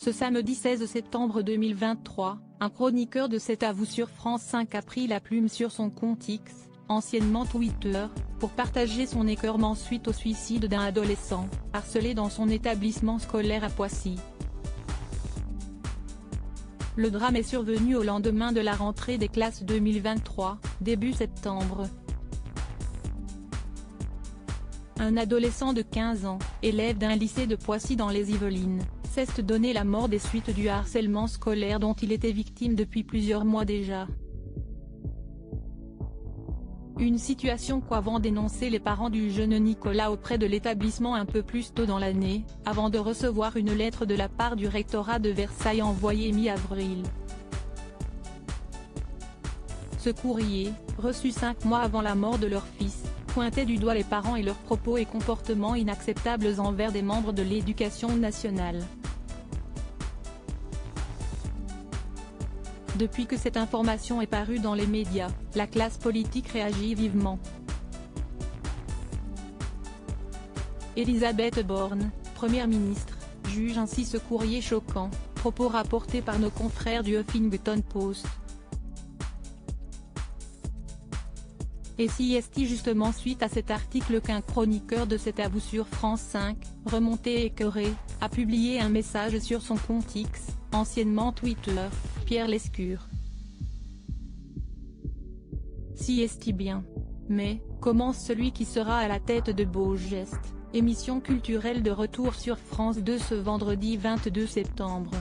Ce samedi 16 septembre 2023, un chroniqueur de C'est à vous sur France 5 a pris la plume sur son compte X, anciennement Twitter, pour partager son écœurement suite au suicide d'un adolescent, harcelé dans son établissement scolaire à Poissy. Le drame est survenu au lendemain de la rentrée des classes 2023, début septembre. Un adolescent de 15 ans, élève d'un lycée de Poissy dans les Yvelines, s'est donné la mort des suites du harcèlement scolaire dont il était victime depuis plusieurs mois déjà. Une situation qu'avant dénoncé les parents du jeune Nicolas auprès de l'établissement un peu plus tôt dans l'année, avant de recevoir une lettre de la part du rectorat de Versailles envoyée mi-avril. Ce courrier, reçu 5 mois avant la mort de leur fils, pointait du doigt les parents et leurs propos et comportements inacceptables envers des membres de l'éducation nationale. Depuis que cette information est parue dans les médias, la classe politique réagit vivement. Elisabeth Borne, Première ministre, juge ainsi ce courrier choquant, propos rapportés par nos confrères du Huffington Post. Et si est justement suite à cet article qu'un chroniqueur de C'est à vous sur France 5, remonté et écœuré, a publié un message sur son compte X, anciennement Twitter, Pierre Lescure. Si est bien. Mais, commence celui qui sera à la tête de Beaux Gestes, émission culturelle de retour sur France 2 ce vendredi 22 septembre.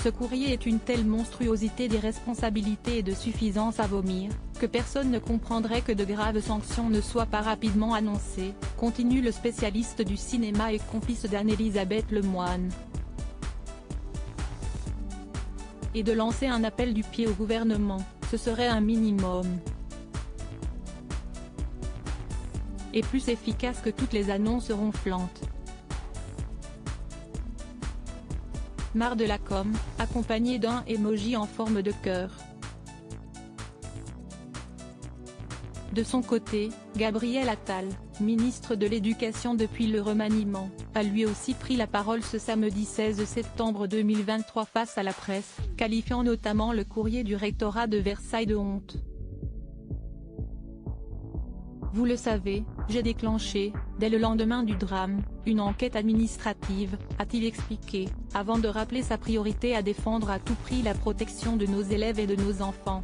Ce courrier est une telle monstruosité d'irresponsabilité et de suffisance à vomir, que personne ne comprendrait que de graves sanctions ne soient pas rapidement annoncées, continue le spécialiste du cinéma et complice d'Anne-Elisabeth Lemoine. Et de lancer un appel du pied au gouvernement, ce serait un minimum. Et plus efficace que toutes les annonces ronflantes. Marre de la com, accompagné d'un emoji en forme de cœur. De son côté, Gabriel Attal, ministre de l'Éducation depuis le remaniement, a lui aussi pris la parole ce samedi 16 septembre 2023 face à la presse, qualifiant notamment le courrier du rectorat de Versailles de honte. Vous le savez, j'ai déclenché, dès le lendemain du drame, une enquête administrative, a-t-il expliqué, avant de rappeler sa priorité à défendre à tout prix la protection de nos élèves et de nos enfants.